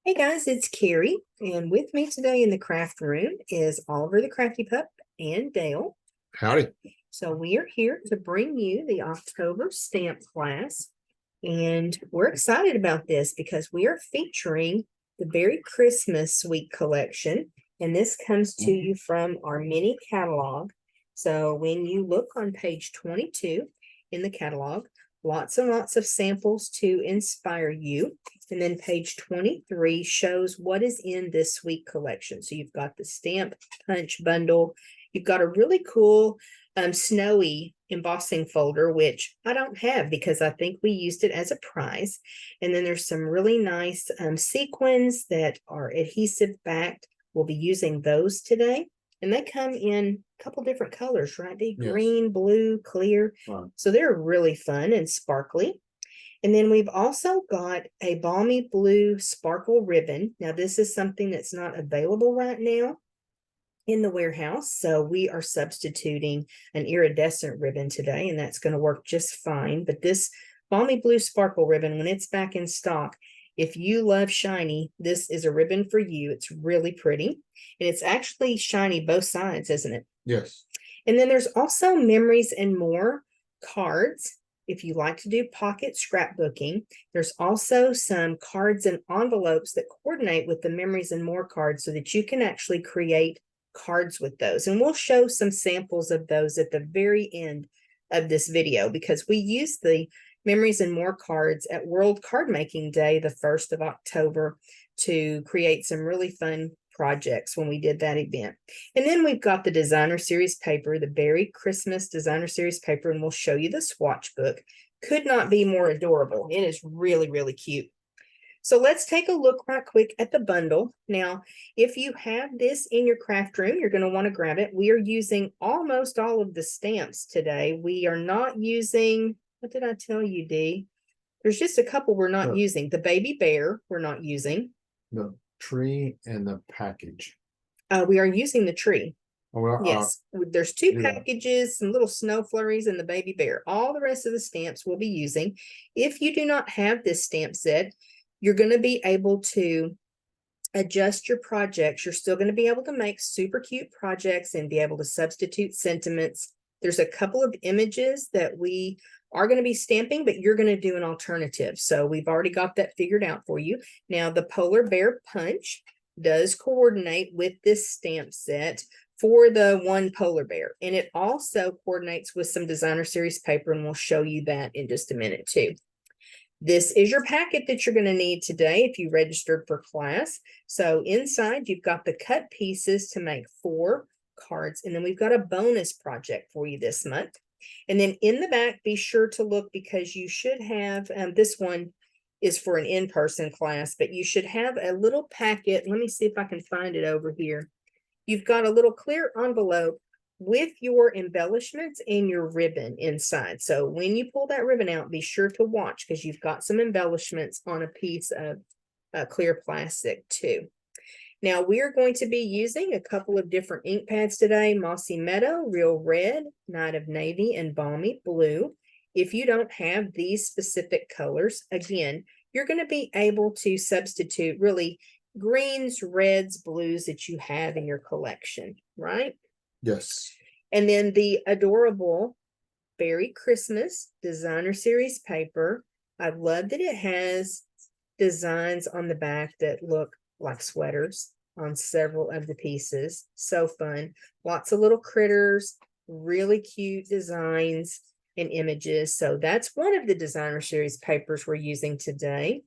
Hey guys, it's Carrie, and with me today in the craft room is Oliver the Crafty Pup and Dale. Howdy. So we are here to bring you the October stamp class, and we're excited about this because we are featuring the Beary Christmas Week collection, and this comes to you from our mini catalog. So when you look on page 22 in the catalog, lots and lots of samples to inspire you. And then page 23 shows what is in this week collection. So you've got the stamp punch bundle. You've got a really cool snowy embossing folder, which I don't have because I think we used it as a prize. And then there's some really nice sequins that are adhesive backed. We'll be using those today. And they come in a couple different colors, right? The Yes. green, blue, clear. Wow. So they're really fun and sparkly. And then we've also got a balmy blue sparkle ribbon. Now, this is something that's not available right now in the warehouse. So we are substituting an iridescent ribbon today, and that's going to work just fine. But this balmy blue sparkle ribbon, when it's back in stock, if you love shiny, this is a ribbon for you. It's really pretty. And it's actually shiny both sides, isn't it? Yes. And then there's also Memories and More cards. If you like to do pocket scrapbooking, there's also some cards and envelopes that coordinate with the Memories and More cards so that you can actually create cards with those. And we'll show some samples of those at the very end of this video because we use the Memories and More cards at World Card Making Day, the 1st of October, to create some really fun projects when we did that event. And then we've got the designer series paper, the Beary Christmas designer series paper, and we'll show you the swatch book. Could not be more adorable. It is really, really cute. So let's take a look right quick at the bundle. Now, if you have this in your craft room, you're going to want to grab it. We are using almost all of the stamps today. We are not using, what did I tell you, Dee? There's just a couple we're not using. The baby bear we're not using. The tree and the package. We are using the tree. Oh, well, yes, there's two yeah. packages, some little snow flurries, and the baby bear. All the rest of the stamps we'll be using. If you do not have this stamp set, you're going to be able to adjust your projects. You're still going to be able to make super cute projects and be able to substitute sentiments. There's a couple of images that we are going to be stamping, but you're going to do an alternative. So we've already got that figured out for you. Now, the polar bear punch does coordinate with this stamp set for the one polar bear. And it also coordinates with some designer series paper, and we'll show you that in just a minute too. This is your packet that you're going to need today if you registered for class. So inside, you've got the cut pieces to make 4 cards, and then we've got a bonus project for you this month. And then in the back, be sure to look because you should have, this one is for an in-person class, but you should have a little packet. Let me see if I can find it over here. You've got a little clear envelope with your embellishments and your ribbon inside. So when you pull that ribbon out, be sure to watch because you've got some embellishments on a piece of clear plastic too. Now we're going to be using a couple of different ink pads today: Mossy Meadow, Real Red, Night of Navy, and Balmy Blue. If you don't have these specific colors, again, you're going to be able to substitute really greens, reds, blues that you have in your collection, right? Yes. And then the adorable Beary Christmas designer series paper. I love that it has designs on the back that look like sweaters on several of the pieces. So fun. Lots of little critters, really cute designs and images. So that's one of the designer series papers we're using today.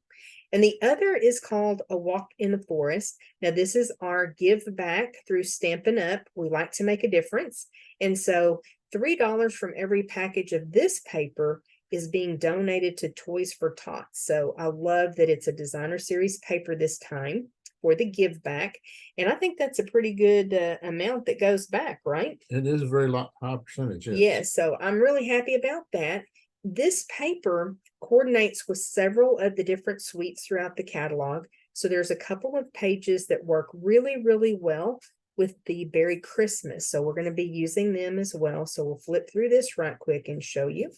And the other is called A Walk in the Forest. Now, this is our give back through Stampin' Up. We like to make a difference. And so $3 from every package of this paper is being donated to Toys for Tots. So I love that it's a designer series paper this time for the give back. And I think that's a pretty good amount that goes back, right? It is a very high percentage. Yes. Yes, so I'm really happy about that. This paper coordinates with several of the different suites throughout the catalog. So there's a couple of pages that work really, really well with the Beary Christmas. So we're going to be using them as well. So we'll flip through this right quick and show you.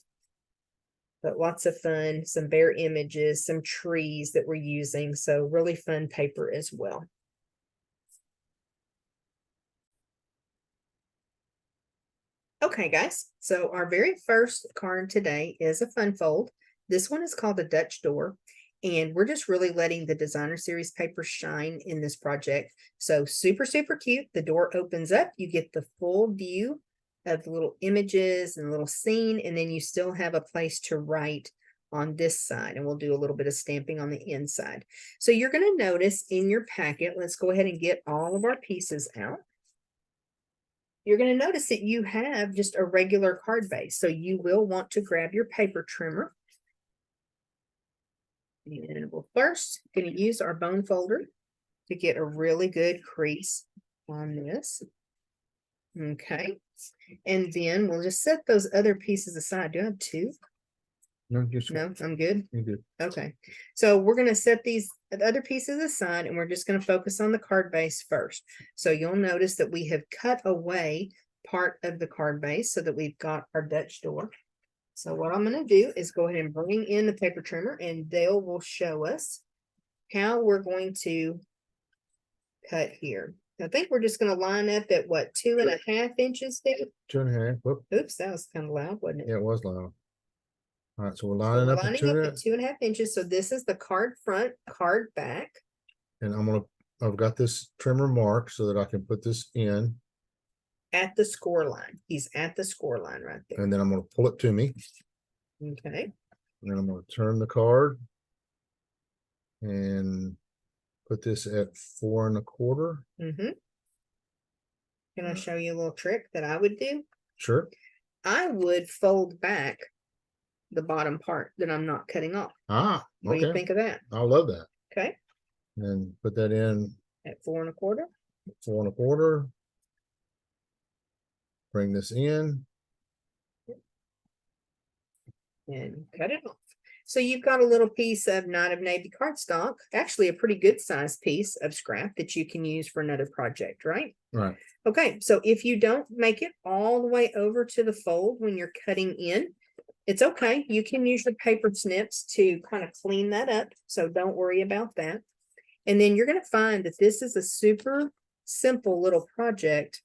But lots of fun, some bear images, some trees that we're using. So really fun paper as well. Okay, guys, so our very first card today is a fun fold. This one is called a Dutch door, and we're just really letting the designer series paper shine in this project. So super, super cute. The door opens up, you get the full view of the little images and little scene, and then you still have a place to write on this side, and we'll do a little bit of stamping on the inside. So you're going to notice in your packet, let's go ahead and get all of our pieces out. You're going to notice that you have just a regular card base. So you will want to grab your paper trimmer. And we'll first going to use our bone folder to get a really good crease on this. Okay. And then we'll just set those other pieces aside. Do I have two? No, just No, I'm good. you good. Okay. So we're going to set these other pieces aside, and we're just going to focus on the card base first. So you'll notice that we have cut away part of the card base so that we've got our Dutch door. So what I'm going to do is go ahead and bring in the paper trimmer, and Dale will show us how we're going to cut here. I think we're just going to line up at what, 2.5 inches, Dale? 2.5. Whoop. Oops, that was kind of loud, wasn't it? Yeah, it was loud. All right, so we're So lining we're up at lining 2. up at 2.5 inches. So this is the card front, card back. And I've got this trimmer marked so that I can put this in. At the score line. He's at the score line right there. And then I'm going to pull it to me. Okay. And then I'm going to turn the card and put this at 4 1/4. Mm-hmm. Can I show you a little trick that I would do? Sure. I would fold back the bottom part that I'm not cutting off. Ah, What do you okay. think of that? I love that. Okay. And put that in At 4 1/4. 4 1/4. Bring this in. And cut it off. So you've got a little piece of Night of Navy cardstock, actually a pretty good sized piece of scrap that you can use for another project, right? Right. Okay, so if you don't make it all the way over to the fold when you're cutting in, it's okay. You can use your paper snips to kind of clean that up. So don't worry about that. And then you're going to find that this is a super simple little project,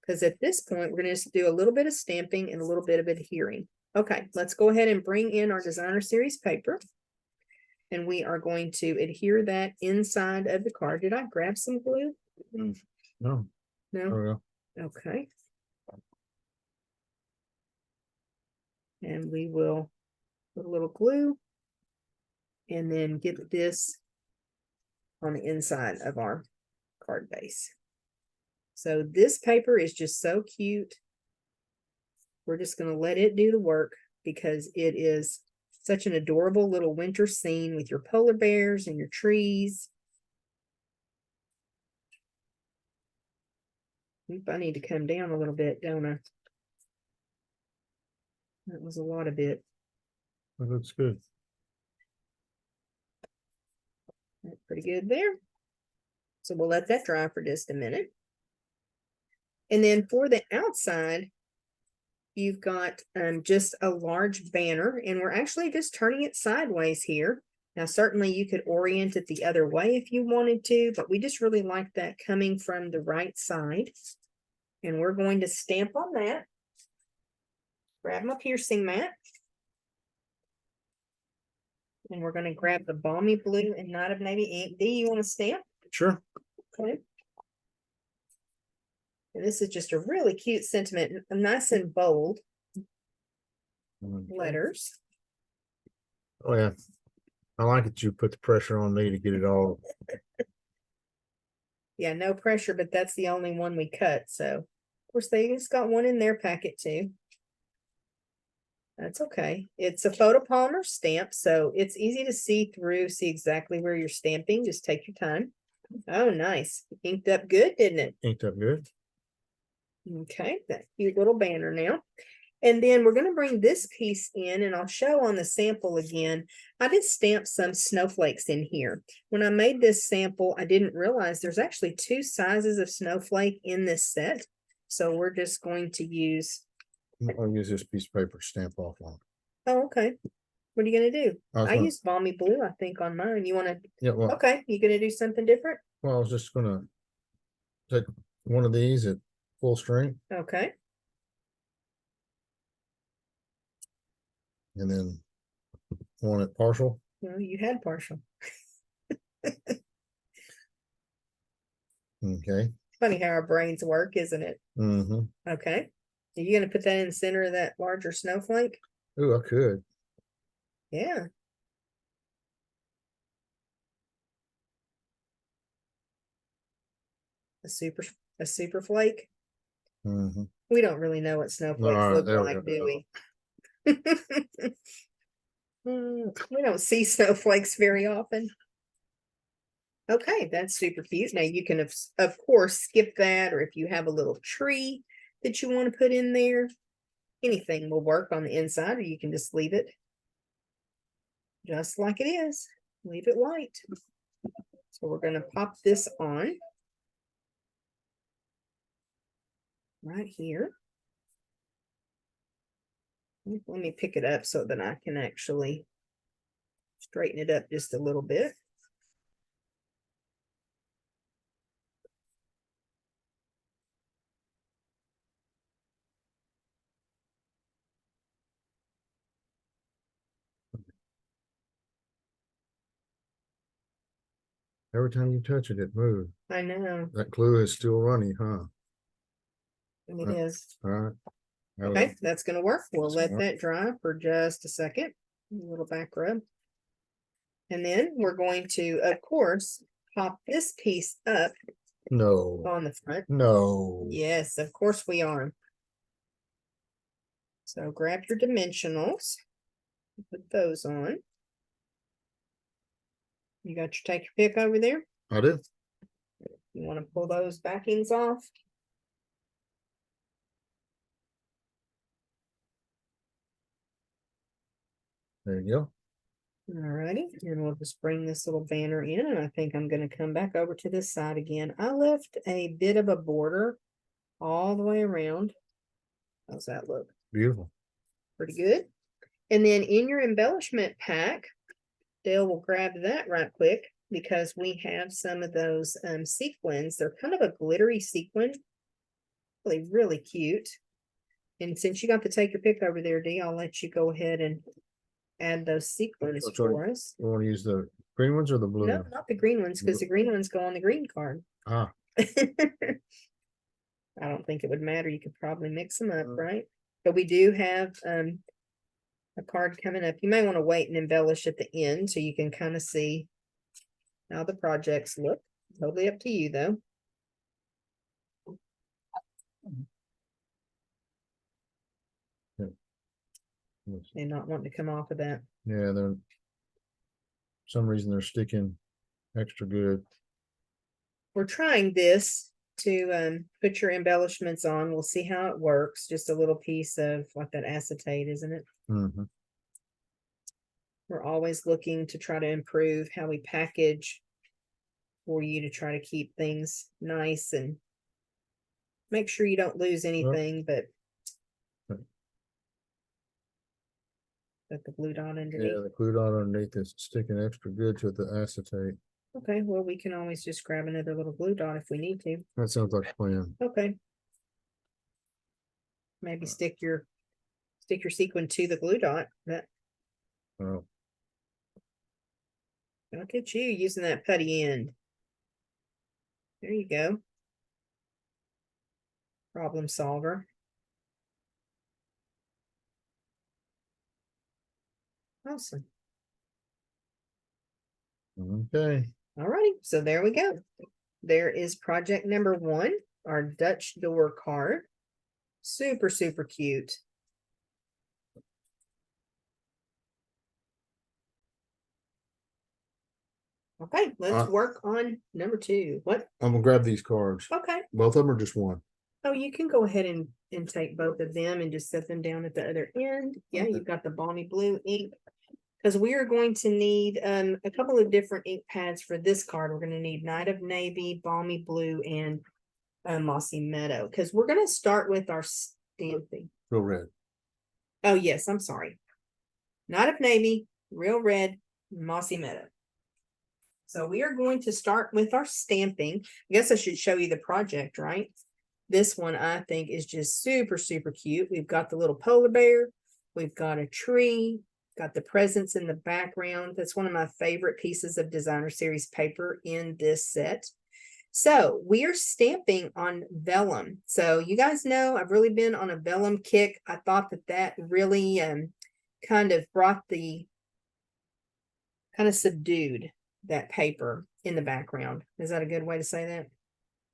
because at this point, we're going to just do a little bit of stamping and a little bit of adhering. Okay, let's go ahead and bring in our designer series paper. And we are going to adhere that inside of the card. Did I grab some glue? No. No. There we go. Okay. And we will put a little glue and then get this on the inside of our card base. So this paper is just so cute. We're just going to let it do the work because it is such an adorable little winter scene with your polar bears and your trees. I need to come down a little bit, don't I? That was a lot of it. That looks good. That's pretty good there. So we'll let that dry for just a minute. And then for the outside, you've got just a large banner, and we're actually just turning it sideways here. Now, certainly you could orient it the other way if you wanted to, but we just really like that coming from the right side. And we're going to stamp on that. Grab my piercing mat. And we're going to grab the Balmy Blue and Night of Navy ink. Do you want to stamp? Sure. Okay. And this is just a really cute sentiment, nice and bold letters. Oh yeah. I like it. You put the pressure on me to get it all. Yeah, no pressure, but that's the only one we cut. So, of course, they just got one in their packet too. That's okay. It's a photopolymer stamp, so it's easy to see through, see exactly where you're stamping. Just take your time. Oh, nice. Inked up good, didn't it? Inked up good. Okay, that cute little banner now. And then we're going to bring this piece in, and I'll show on the sample again. I did stamp some snowflakes in here. When I made this sample, I didn't realize there's actually 2 sizes of snowflake in this set. So we're just going to use. I'll use this piece of paper to stamp off on. Oh, okay. What are you gonna do? I was I gonna- use balmy blue, I think, on mine. You wanna, Yeah, well, okay, you gonna do something different? well, I was just gonna take one of these at full strength Okay, and then one at partial. well, you had partial. Okay. Funny how our brains work, isn't it? Mm-hmm. Okay. Are you gonna put that in the center of that larger snowflake? Ooh, I could. Yeah. A super, a super flake? Mm-hmm. We don't really know what snowflakes All right, look there we like, go. do we? We don't see snowflakes very often. Okay, that's super cute. Now you can of course skip that, or if you have a little tree that you want to put in there, anything will work on the inside, or you can just leave it just like it is. Leave it white. So we're going to pop this on right here. Let me pick it up so that I can actually straighten it up just a little bit. Every time you touch it, it moves. I know That glue is still running, huh? it is. All right. Okay, that's going to work. We'll That's let gonna work. that dry for just a second. A little back rub. And then we're going to, of course, pop this piece up No, on the front. no. Yes, of course we are. So grab your dimensionals, put those on. You got your take your pick over there. I do. You want to pull those backings off. There you go. Alrighty, and we'll just bring this little banner in, and I think I'm going to come back over to this side again. I left a bit of a border all the way around. How's that look? Beautiful. Pretty good. And then in your embellishment pack, Dale will grab that right quick because we have some of those sequins. They're kind of a glittery sequin. Really, really cute. And since you got the take your pick over there, Dee, I'll let you go ahead and add those sequins Which one? for us. You want to use the green ones or the blue? No, not the green ones, because the green ones go on the green card. Ah, I don't think it would matter. You could probably mix them up, right? But we do have a card coming up. You may want to wait and embellish at the end so you can kind of see how the projects look. Totally up to you, though. And not wanting to come off of that. yeah, they're some reason they're sticking extra good. We're trying this to put your embellishments on. We'll see how it works. Just a little piece of like that acetate, isn't it? Mm-hmm. We're always looking to try to improve how we package for you to try to keep things nice and make sure you don't lose anything, but the glue dot underneath. Yeah, the glue dot underneath is sticking extra good to the acetate. Okay, well, we can always just grab another little glue dot if we need to. That sounds like a plan. Okay. Maybe stick your sequin to the glue dot. That Oh, look at you using that putty end. There you go. Problem solver. Awesome. okay. Alrighty, so there we go. There is project number 1, our Dutch door card. Super, super cute. Okay, let's work on number 2. What? I'm gonna grab these cards. Okay. Both of them or just one? Oh, you can go ahead and take both of them and just set them down at the other end. Yeah, Okay. you've got the balmy blue ink. Because we are going to need a couple of different ink pads for this card. We're going to need Night of Navy, Balmy Blue, and Mossy Meadow. Because we're going to start with our stamping. Go red. Oh, yes, I'm sorry. Not of navy, real red, mossy meadow. So we are going to start with our stamping. I guess I should show you the project, right? This one I think is just super, super cute. We've got the little polar bear. We've got a tree, got the presents in the background. That's one of my favorite pieces of designer series paper in this set. So we are stamping on vellum. So you guys know I've really been on a vellum kick. I thought that that really kind of brought the kind of subdued that paper in the background. Is that a good way to say that?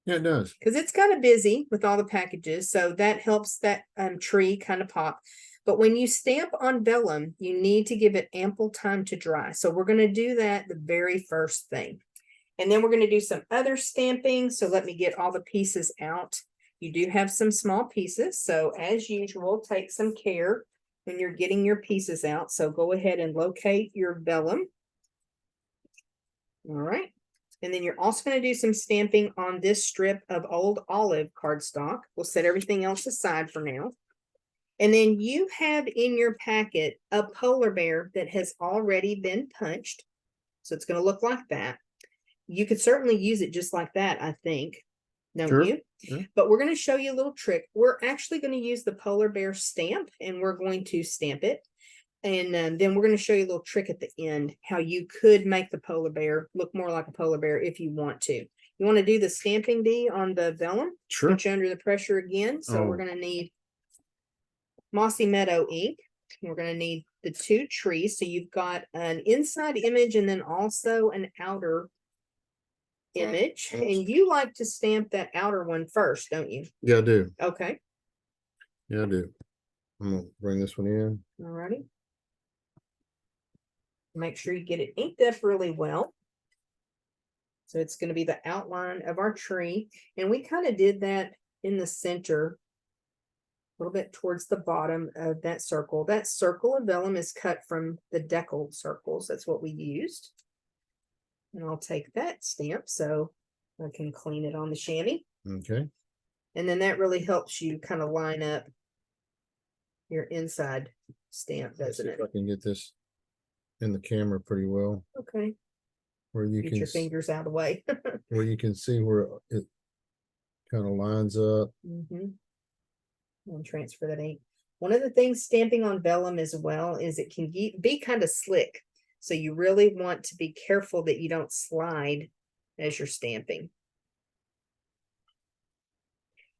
Yeah, it does. Because it's kind of busy with all the packages, so that helps that tree kind of pop. But when you stamp on vellum, you need to give it ample time to dry. So we're going to do that the very first thing. And then we're going to do some other stamping. So let me get all the pieces out. You do have some small pieces. So as usual, take some care when you're getting your pieces out. So go ahead and locate your vellum. All right. And then you're also going to do some stamping on this strip of old olive cardstock. We'll set everything else aside for now. And then you have in your packet a polar bear that has already been punched. So it's going to look like that. You could certainly use it just like that, I think. Don't Sure. you? Yeah. But we're going to show you a little trick. We're actually going to use the polar bear stamp, and we're going to stamp it. And then we're going to show you a little trick at the end, how you could make the polar bear look more like a polar bear if you want to. You want to do the stamping, D, on the vellum? Sure. Put you under the pressure again. So we're going to need Mossy Meadow ink. We're going to need the two trees. So you've got an inside image and then also an outer image. And you like to stamp that outer one first, don't you? Yeah, I do. Okay. Yeah, I do. I'm gonna bring this one in. All righty. Make sure you get it inked up really well. So it's going to be the outline of our tree. And we kind of did that in the center, a little bit towards the bottom of that circle. That circle of vellum is cut from the deckled circles. That's what we used. And I'll take that stamp so I can clean it on the chamois. Okay. And then that really helps you kind of line up your inside stamp, Let's see doesn't if it? I can get this in the camera pretty well, Okay. where you Get can your fingers out of the way. where you can see where it kind of lines up. And transfer that ink. One of the things stamping on vellum as well is it can be kind of slick. So you really want to be careful that you don't slide as you're stamping.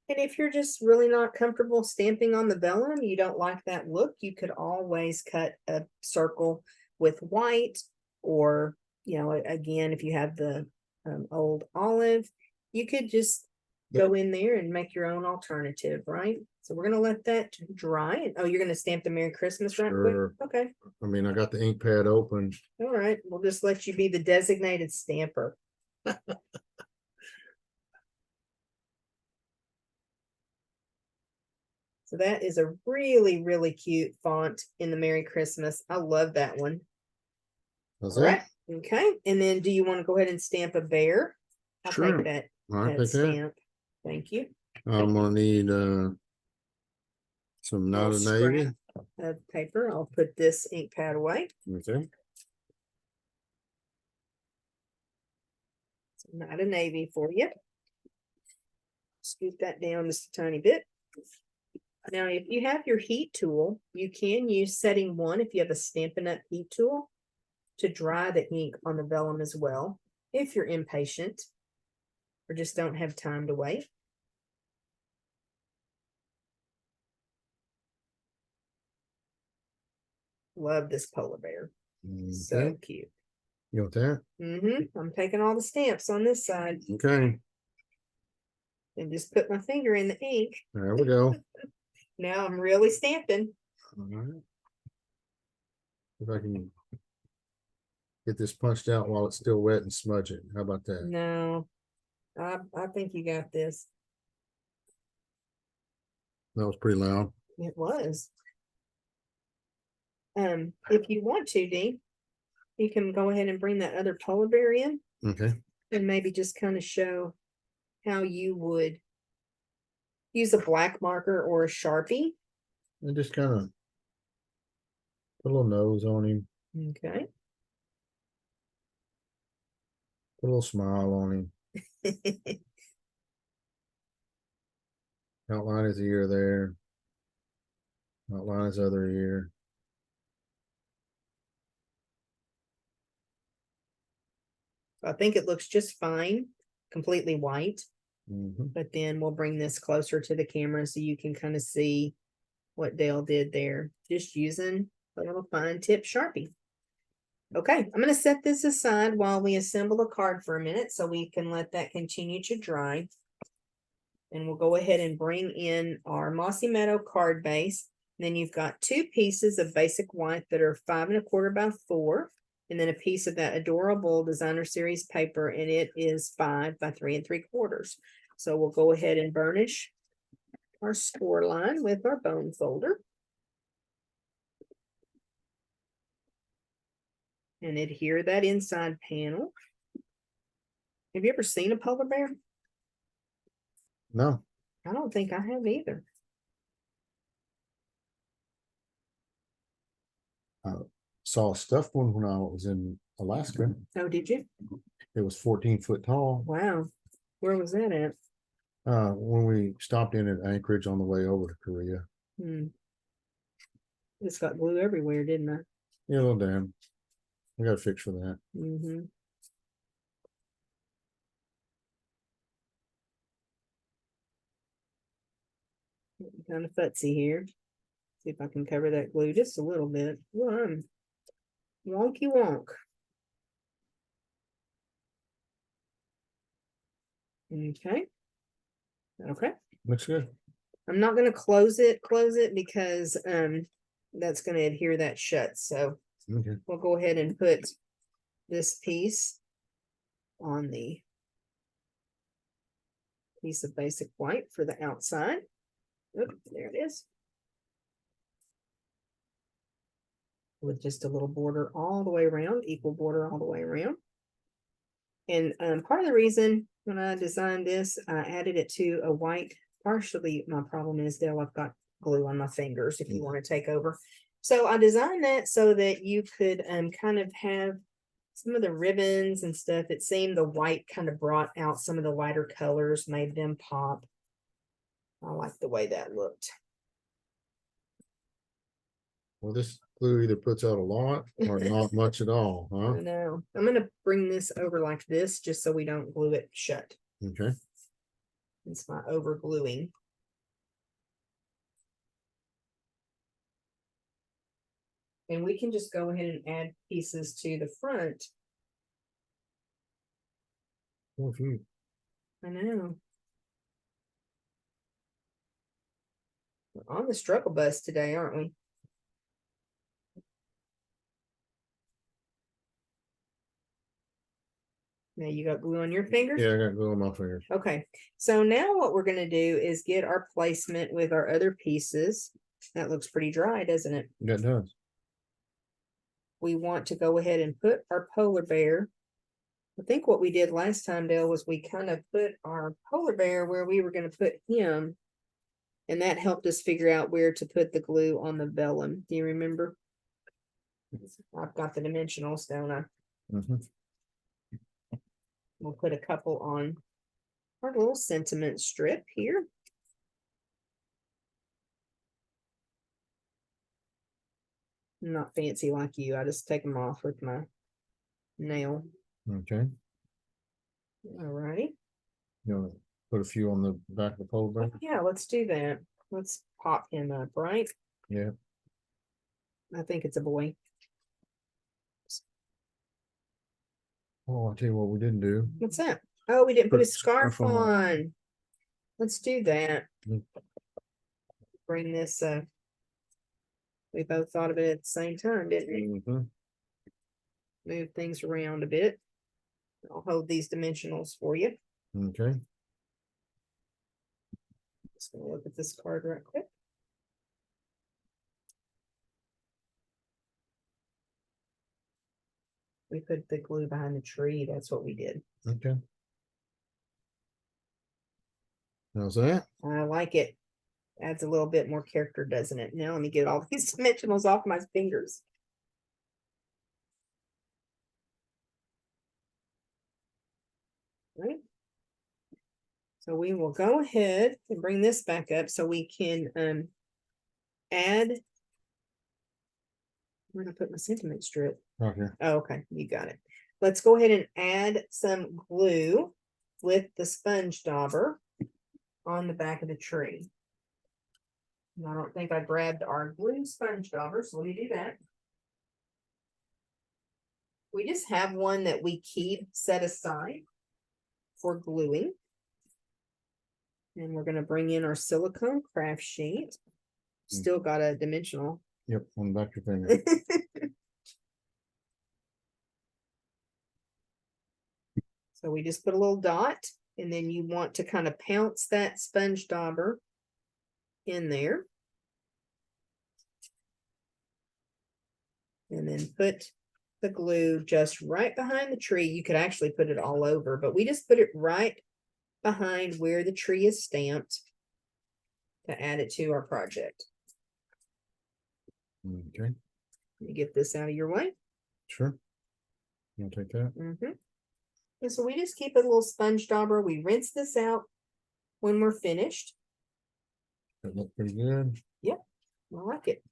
And if you're just really not comfortable stamping on the vellum, you don't like that look, you could always cut a circle with white, or, you know, again, if you have the old olive, you could just go in there and make your own alternative, right? So we're gonna let that dry. Oh, you're gonna stamp the Merry Christmas right Sure. quick? Okay. I mean, I got the ink pad open. All right. We'll just let you be the designated stamper. So that is a really, really cute font in the Merry Christmas. I love that one. That's All it. right. Okay. And then do you want to go ahead and stamp a bear? I'll Sure. take that, All right, that take that. stamp. Thank you. I'm gonna need some not a Little navy. scrap of paper. I'll put this ink pad away. Okay. Not a navy for you. Scoot that down just a tiny bit. Now, if you have your heat tool, you can use setting 1 if you have a Stampin' Up! Heat tool to dry the ink on the vellum as well, if you're impatient or just don't have time to wait. Love this polar bear. So Okay. cute. You want that? I'm taking all the stamps on this side Okay. and just put my finger in the ink. There we go. Now I'm really stamping. All right. If I can get this punched out while it's still wet and smudge it. How about that? No, I think you got this. That was pretty loud. It was. If you want to, Dee, you can go ahead and bring that other polar bear in Okay. and maybe just kind of show how you would use a black marker or a Sharpie. And just kind of Put a little nose on him, Okay. put a little smile on him, outline his ear there. Outline his other ear. I think it looks just fine, completely white. Mhm. But then we'll bring this closer to the camera so you can kind of see what Dale did there. Just using a little fine tip Sharpie. Okay, I'm going to set this aside while we assemble a card for a minute so we can let that continue to dry. And we'll go ahead and bring in our Mossy Meadow card base. Then you've got 2 pieces of basic white that are 5 1/4 by 4. And then a piece of that adorable designer series paper, and it is 5 by 3 3/4. So we'll go ahead and burnish our score line with our bone folder. And adhere that inside panel. Have you ever seen a polar bear? No, I don't think I have either. I saw a stuffed one when I was in Alaska. Oh, did you? It was 14 foot tall. Wow. Where was that at? When we stopped in at Anchorage on the way over to Korea. It's got glue everywhere, didn't I? Yeah, a little damn. I got a fix for that. Kind of futzy here. See if I can cover that glue just a little bit. Well, I'm wonky wonk. Okay. Okay. Looks good. I'm not gonna close it because that's gonna adhere that shut. So Okay. we'll go ahead and put this piece on the piece of basic white for the outside. Oop, there it is. With just a little border all the way around, equal border all the way around. And part of the reason when I designed this, I added it to a white. Partially, my problem is, Dale, I've got glue on my fingers if you want to take over. So I designed that so that you could kind of have some of the ribbons and stuff. It seemed the white kind of brought out some of the lighter colors, made them pop. I like the way that looked. Well, this glue either puts out a lot or not much at all, huh? I know. I'm going to bring this over like this just so we don't glue it shut. Okay. It's my over gluing. And we can just go ahead and add pieces to the front. Well, if you I know. We're on the struggle bus today, aren't we? Now you got glue on your fingers? Yeah, I got glue on my fingers. Okay, so now what we're going to do is get our placement with our other pieces. That looks pretty dry, doesn't it? Yeah, it does. We want to go ahead and put our polar bear. I think what we did last time, Dale, was we kind of put our polar bear where we were going to put him. And that helped us figure out where to put the glue on the vellum. Do you remember? I've got the dimensionals, don't I? We'll put a couple on our little sentiment strip here. I'm not fancy like you. I just take them off with my nail. Okay. All right. You want to put a few on the back of the polar bear? Yeah, let's do that. Let's pop him up, right? Yeah. I think it's a boy. Oh, I'll tell you what we didn't do. What's that? Oh, we didn't put Put a a scarf scarf on. on. Let's do that. Mm. Bring this we both thought of it at the same time, didn't we? Move things around a bit. I'll hold these dimensionals for you. Okay. Just gonna look at this card right quick. We put the glue behind the tree. That's what we did. Okay. How's that? I like it. Adds a little bit more character, doesn't it? Now let me get all these dimensionals off my fingers. Right. So we will go ahead and bring this back up so we can add. Where did I put my sentiment strip? Right here. Oh, okay, you got it. Let's go ahead and add some glue with the sponge dauber on the back of the tree. And I don't think I grabbed our glue sponge dauber, so let me do that. We just have one that we keep set aside for gluing. And we're going to bring in our silicone craft sheet. Still got a dimensional. Yep, on the back of your finger. So we just put a little dot, and then you want to kind of pounce that sponge dauber in there. And then put the glue just right behind the tree. You could actually put it all over, but we just put it right behind where the tree is stamped to add it to our project. Okay, Let me get this out of your way. sure. You take that? And so we just keep a little sponge dauber. We rinse this out when we're finished. That look pretty good. Yep, I like it.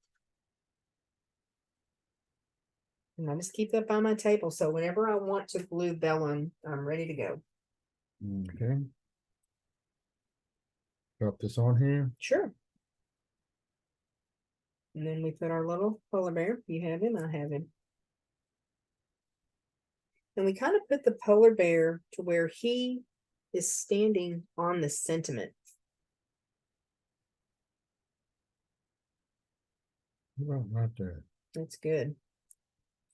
And I just keep that by my table, so whenever I want to glue vellum, I'm ready to go. Okay. Drop this on here. Sure. And then we put our little polar bear. You have him, I have him. And we kind of put the polar bear to where he is standing on the sentiment. Right there. That's good.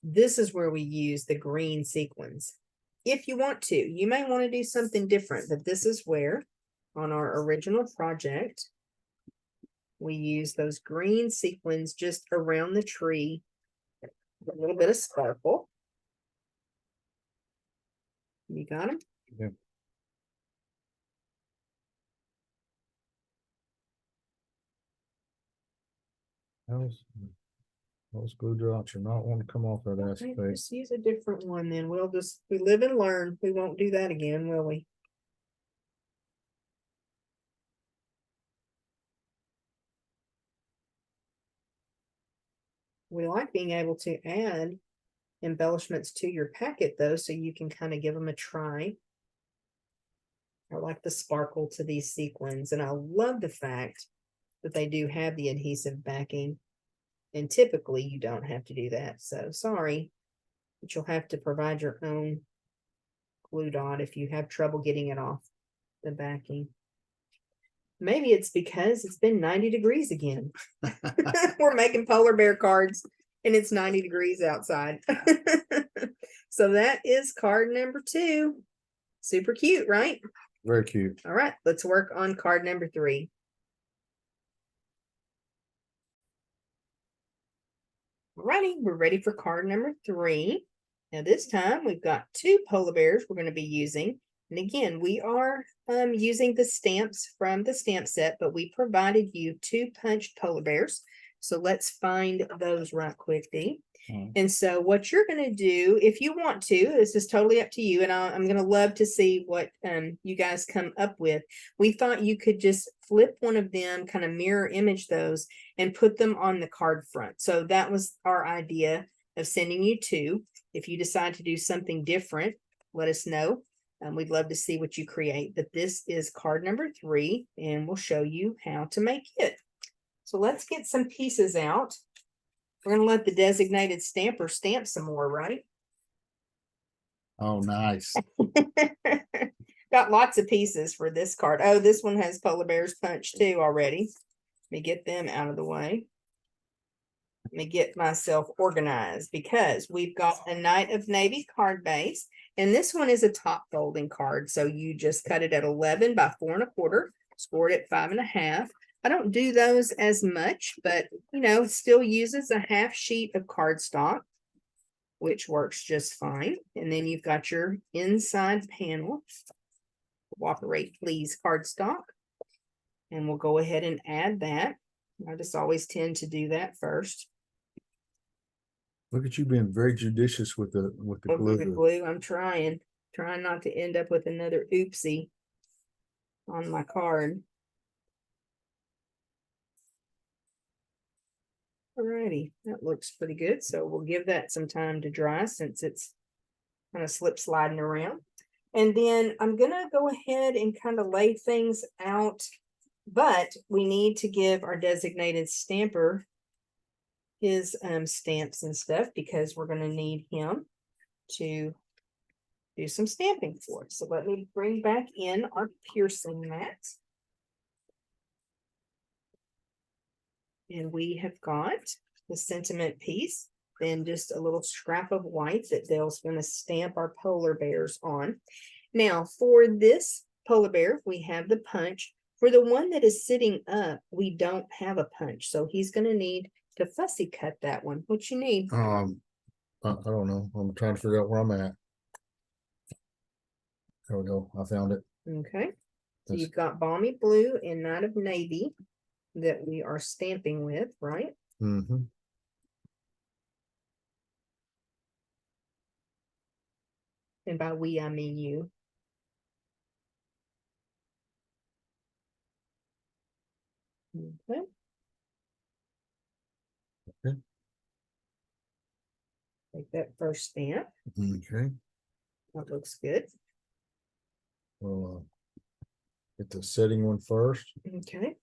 This is where we use the green sequins. If you want to, you may want to do something different, but this is where on our original project, we use those green sequins just around the tree, a little bit of sparkle. You got them? Yeah. Those glue drops are not want to come off that ass Okay, face. just use a different one then. We live and learn. We won't do that again, will we? We like being able to add embellishments to your packet though, so you can kind of give them a try. I like the sparkle to these sequins, and I love the fact that they do have the adhesive backing. And typically you don't have to do that. So sorry, but you'll have to provide your own glue dot if you have trouble getting it off the backing. Maybe it's because it's been 90 degrees again. We're making polar bear cards and it's 90 degrees outside. So that is card number 2. Super cute, right? Very cute. All right, let's work on card number 3. Alrighty, we're ready for card number 3. Now this time we've got 2 polar bears we're going to be using. And again, we are using the stamps from the stamp set, but we provided you 2 punched polar bears. So let's find those right quick, Dee. And so what you're going to do, if you want to, this is totally up to you. And I'm going to love to see what you guys come up with. We thought you could just flip one of them, kind of mirror image those and put them on the card front. So that was our idea of sending you 2. If you decide to do something different, let us know. We'd love to see what you create. But this is card number 3, and we'll show you how to make it. So let's get some pieces out. We're going to let the designated stamper stamp some more, right? Oh, nice. Got lots of pieces for this card. Oh, this one has polar bears punch too already. Let me get them out of the way. Let me get myself organized because we've got a Knight of Navy card base. And this one is a top folding card. So you just cut it at 11 by 4 1/4, scored it 5 1/2. I don't do those as much, but it still uses a half sheet of cardstock, which works just fine. And then you've got your inside panel. Cooperate, please, cardstock. And we'll go ahead and add that. I just always tend to do that first. Look at you being very judicious with the With the glue. glue, I'm trying. Trying not to end up with another oopsie on my card. Alrighty, that looks pretty good. So we'll give that some time to dry since it's kind of slip sliding around. And then I'm gonna go ahead and kind of lay things out, but we need to give our designated stamper his stamps and stuff because we're gonna need him to do some stamping for it. So let me bring back in our piercing mat. And we have got the sentiment piece, then just a little scrap of white that Dale's going to stamp our polar bears on. Now, for this polar bear, we have the punch. For the one that is sitting up, we don't have a punch. So he's going to need to fussy cut that one. What you need? I don't know. I'm trying to figure out where I'm at. There we go. I found it. Okay. So This- you've got balmy blue and night of navy that we are stamping with, right? Mm-hmm. And by we, I mean you. Okay. Okay. Take that first stamp. Okay. That looks good. Well, get the setting one first. Okay.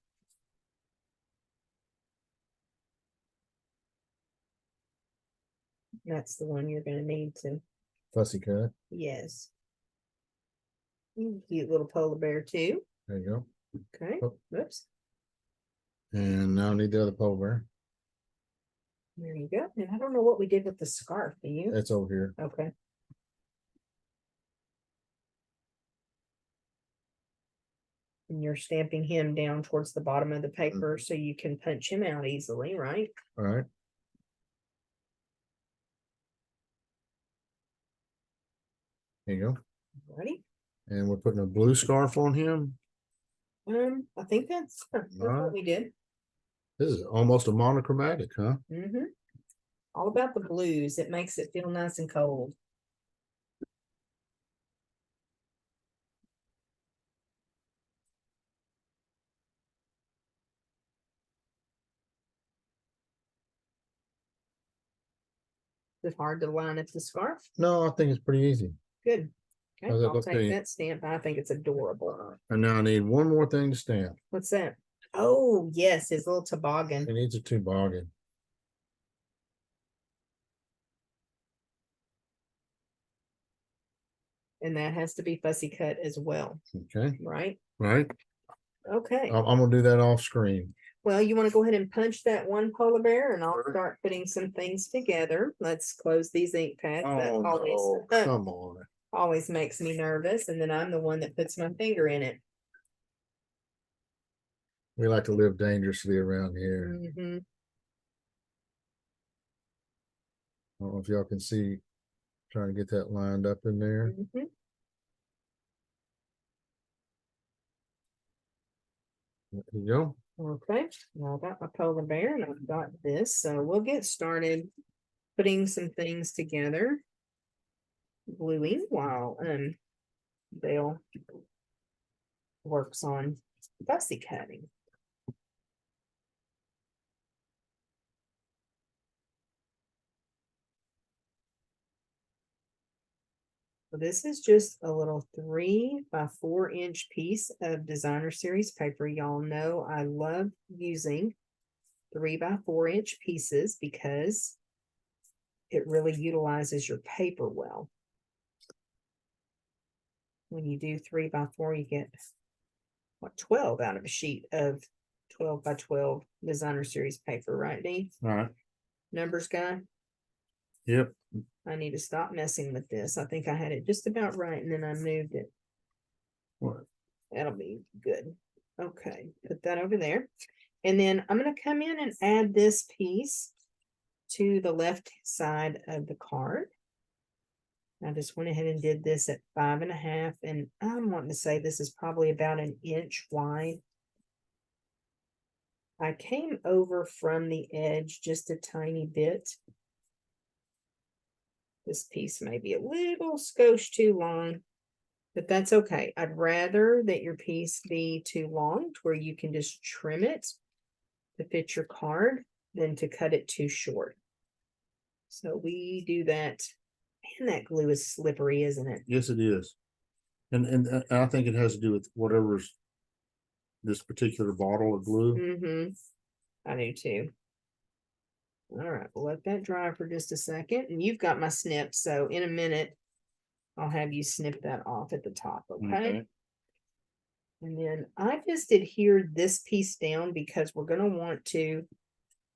That's the one you're gonna need to, Fussy cut. yes. Cute little polar bear too. There you go. Okay, Oh. whoops, And now I need the other polar bear. there you go. And I don't know what we did with the scarf, do you? It's over here. Okay. And you're stamping him down towards the bottom of the paper so you can punch him out easily, right? All right. There you go. Ready? And we're putting a blue scarf on him. I think that's what Alright. we did. This is almost a monochromatic, huh? Mm-hmm. All about the blues. It makes it feel nice and cold. Is it hard to line up the scarf? No, I think it's pretty easy. Good. Okay, How's that I'll look to take you? that stamp. I think it's adorable. And now I need one more thing to stamp. What's that? Oh, yes, his little toboggan. It needs a toboggan. And that has to be fussy cut as well, Okay, right? right. Okay. I'm gonna do that off screen. Well, you want to go ahead and punch that one polar bear and I'll Sure. start putting some things together. Let's close these ink pads. That Oh, always, no, come on. always makes me nervous. And then I'm the one that puts my finger in it. We like to live dangerously around here. Mhm. I don't know if y'all can see, trying to get that lined up in there. Mhm. There you go. Okay, now I got my polar bear and I've got this, so we'll get started putting some things together. Gluing while Dale works on fussy cutting. So this is just a little 3 by 4 inch piece of designer series paper. Y'all know I love using 3 by 4 inch pieces because it really utilizes your paper well. When you do 3 by 4, you get what, 12 out of a sheet of 12 by 12 designer series paper, right, Dee? All right. Numbers guy? Yep. I need to stop messing with this. I think I had it just about right and then I moved it. What? That'll be good. Okay, put that over there. And then I'm gonna come in and add this piece to the left side of the card. I just went ahead and did this at 5.5, and I'm wanting to say this is probably about an inch wide. I came over from the edge just a tiny bit. This piece may be a little skosh too long, but that's okay. I'd rather that your piece be too long to where you can just trim it to fit your card than to cut it too short. So we do that. And that glue is slippery, isn't it? Yes, it is. And I think it has to do with whatever's this particular bottle of glue. Mm-hmm. I do too. All right, we'll let that dry for just a second. And you've got my snip, so in a minute, I'll have you snip that off at the top, okay? And then I just adhered this piece down because we're going to want to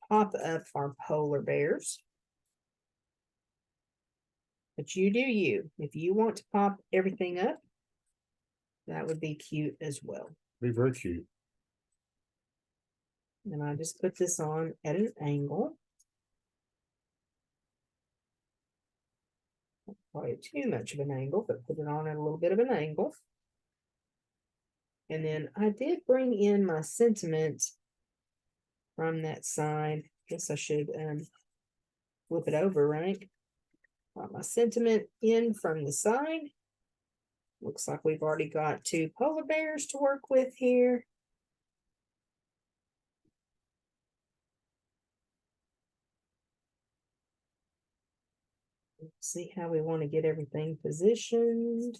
pop up our polar bears. But you do you. If you want to pop everything up, that would be cute as well. Be very cute. And I just put this on at an angle. Not probably too much of an angle, but put it on at a little bit of an angle. And then I did bring in my sentiment from that side. Guess I should flip it over, right? Got my sentiment in from the side. Looks like we've already got 2 polar bears to work with here. Let's see how we want to get everything positioned.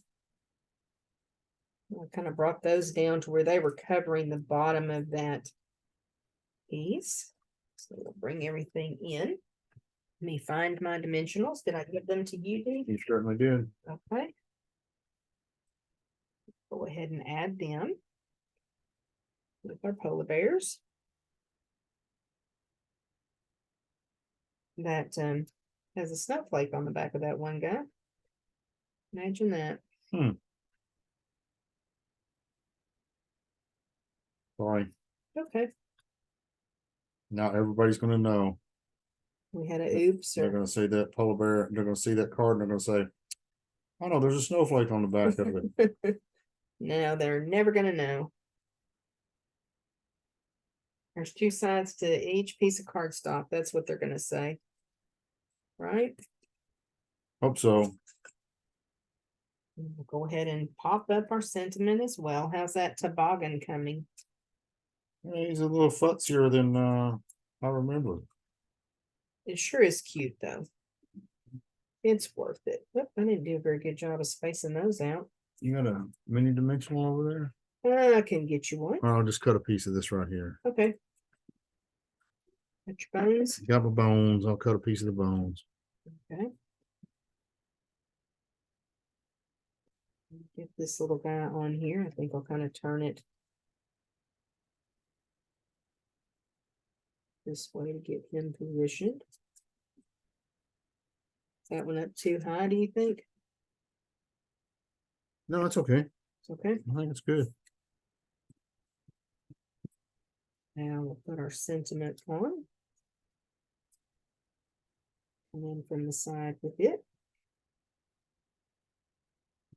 I kind of brought those down to where they were covering the bottom of that piece. So we'll bring everything in. Let me find my dimensionals. Did I give them to you, Dee? You certainly did. Okay. Go ahead and add them with our polar bears. That has a snowflake on the back of that one guy. Imagine that. Sorry. Okay. Now everybody's gonna know. We had a oops. They're gonna say that polar bear, they're gonna see that card and they're gonna say, oh no, there's a snowflake on the back of it. No, they're never gonna know. There's 2 sides to each piece of cardstock. That's what they're gonna say. Right? Hope so. We'll go ahead and pop up our sentiment as well. How's that toboggan coming? He's a little futzier than I remember. It sure is cute though. It's worth it. Oop, I didn't do a very good job of spacing those out. You got a mini dimensional over there? I can get you one. I'll just cut a piece of this right here. Okay. Got your bones. Got my bones. I'll cut a piece of the bones. Okay. Get this little guy on here. I think I'll kind of turn it this way to get him positioned. Is that one up too high, do you think? No, it's okay. It's okay. I think it's good. Now we'll put our sentiment on. And then from the side with it.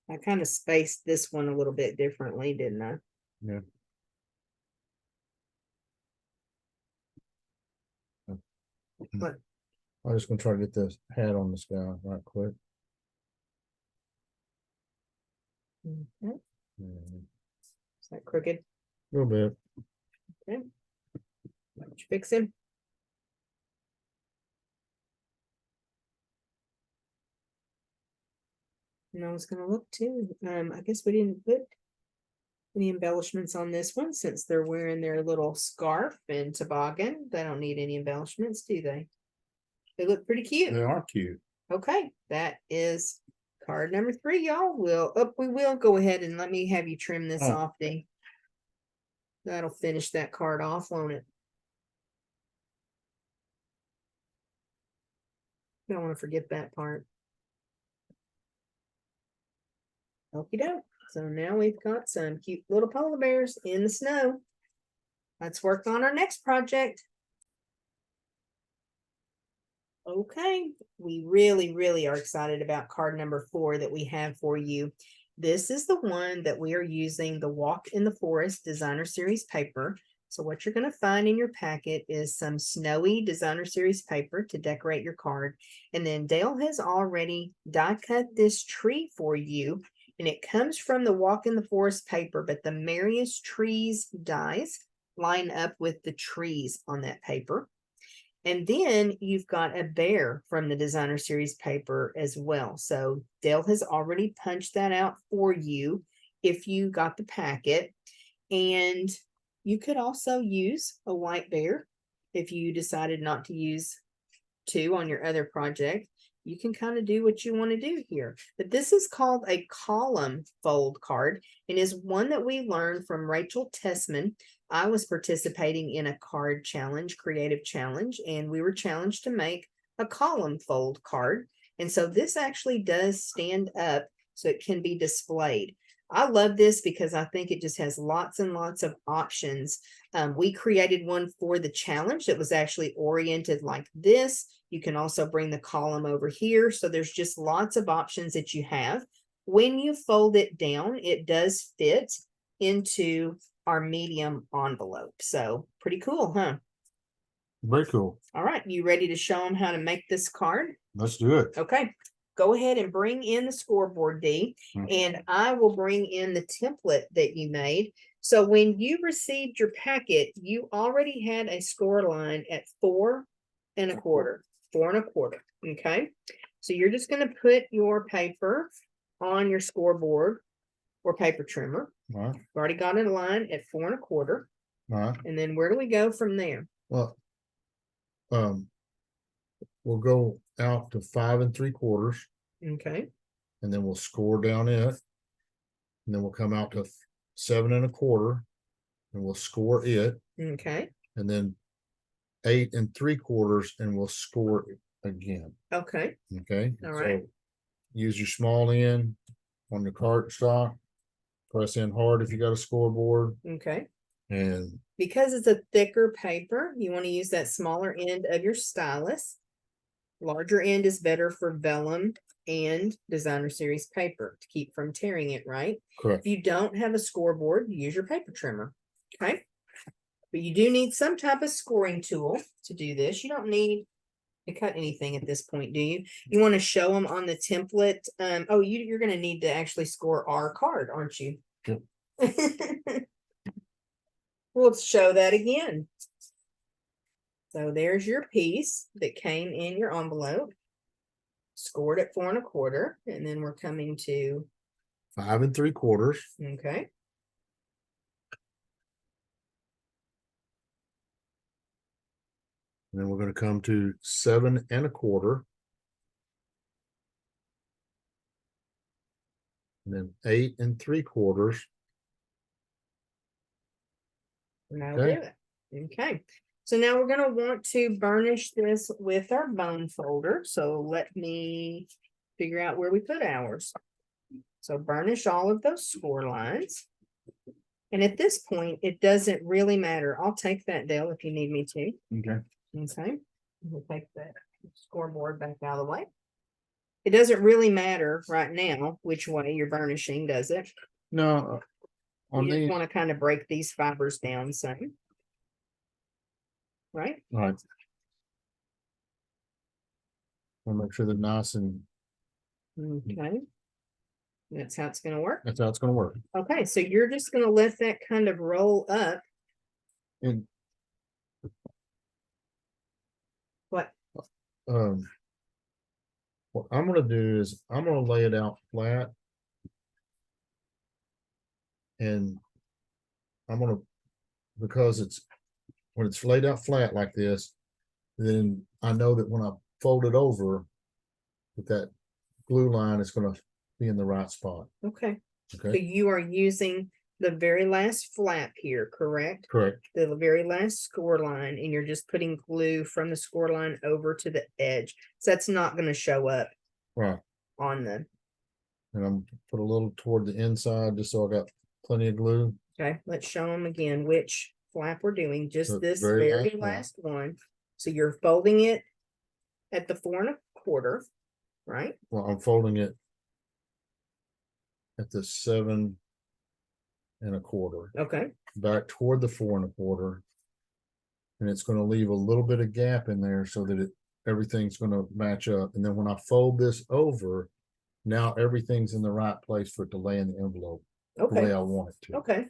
I kind of spaced this one a little bit differently, didn't I? Yeah. What? I'm just gonna try to get this hat on this guy right quick. Okay. A Is that crooked? little bit. Okay. Let you fix him. And I was gonna look too. I guess we didn't put any embellishments on this one since they're wearing their little scarf and toboggan. They don't need any embellishments, do they? They look pretty cute. They are cute. Okay, that is card number 3, y'all. We will go ahead and let me have you trim this off, Dee. That'll finish that card off, won't it? Don't want to forget that part. Okie doke. So now we've got some cute little polar bears in the snow. Let's work on our next project. Okay, we really are excited about card number 4 that we have for you. This is the one that we are using the Walk in the Forest Designer Series paper. So what you're going to find in your packet is some snowy designer series paper to decorate your card. And then Dale has already die cut this tree for you. And it comes from the Walk in the Forest paper, but the Merriest Trees dies line up with the trees on that paper. And then you've got a bear from the designer series paper as well. So Dale has already punched that out for you if you got the packet. And you could also use a white bear if you decided not to use two on your other project. You can kind of do what you want to do here. But this is called a column fold card and is one that we learned from Rachel Tessman. I was participating in a card challenge, creative challenge, and we were challenged to make a column fold card. And so this actually does stand up so it can be displayed. I love this because I think it just has lots and lots of options. We created one for the challenge that was actually oriented like this. You can also bring the column over here. So there's just lots of options that you have. When you fold it down, it does fit into our medium envelope. So pretty cool, huh? Very cool. All right, you ready to show them how to make this card? Let's do it. Okay, go ahead and bring in the scoreboard, D, and I will bring in the template that you made. So when you received your packet, you already had a score line at 4 1/4, 4 1/4. Okay, so you're just going to put your paper on your scoreboard or paper trimmer. All right. We've already got a line at 4 1/4. All right. And then where do we go from there? Well, we'll go out to 5 3/4, Okay, and then we'll score down it. And then we'll come out to 7 1/4, and we'll score it. okay, And then 8 3/4, and we'll score it again. okay, Okay. all right. So use your small end on your cart stock. Press in hard if you got a scoreboard, Okay. and Because it's a thicker paper, you want to use that smaller end of your stylus. Larger end is better for vellum and designer series paper to keep from tearing it, right? correct. If you don't have a scoreboard, use your paper trimmer, okay? But you do need some type of scoring tool to do this. You don't need to cut anything at this point, do you? You want to show them on the template. Oh, you're going to need to actually score our card, aren't you? Yep. We'll show that again. So there's your piece that came in your envelope, scored at 4 1/4, and then we're coming to, 5 3/4, okay, and then we're going to come to 7 1/4, and then 8 3/4. and that'll Okay. do it. Okay, so now we're gonna want to burnish this with our bone folder. So let me figure out where we put ours. So burnish all of those score lines. And at this point, it doesn't really matter. I'll take that, Dale, if you need me to. Okay. Okay, we'll take that scoreboard back out of the way. It doesn't really matter right now which way you're burnishing, does it? No, on You just these, want to kind of break these fibers down some. Right? all right. I'll make sure they're nice, and Okay. That's how it's going to work. that's how it's going to work. Okay, so you're just going to let that kind of roll up. And What? what I'm going to do is I'm going to lay it out flat, and I'm going to, because it's, when it's laid out flat like this, then I know that when I fold it over, that glue line is going to be in the right spot. Okay. So Okay. you are using the very last flap here, correct? Correct. The very last score line, and you're just putting glue from the score line over to the edge. So that's not going to show up Right. on the, And I'm put a little toward the inside just so I got plenty of glue. okay, let's show them again which flap we're doing, just The this very very last last one. So you're folding it at the 4 1/4, right? Well, I'm folding it at the 7 and a quarter, Okay, back toward the 4 1/4. And it's gonna leave a little bit of gap in there so that everything's gonna match up. And then when I fold this over, now everything's in the right place for it to lay in the envelope the way okay, I want it to. okay.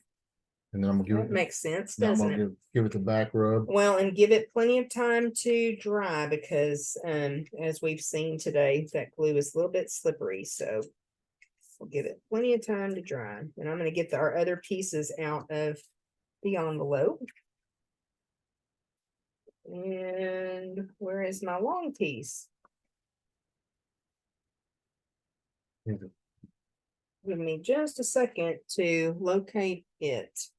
And then I'm gonna give That it, makes sense, now I'm doesn't gonna it? give it the back rub. Well, and give it plenty of time to dry because, as we've seen today, that glue is a little bit slippery, so we'll give it plenty of time to dry. And I'm gonna get our other pieces out of the envelope. And where is my long piece? Give me just a second to locate it.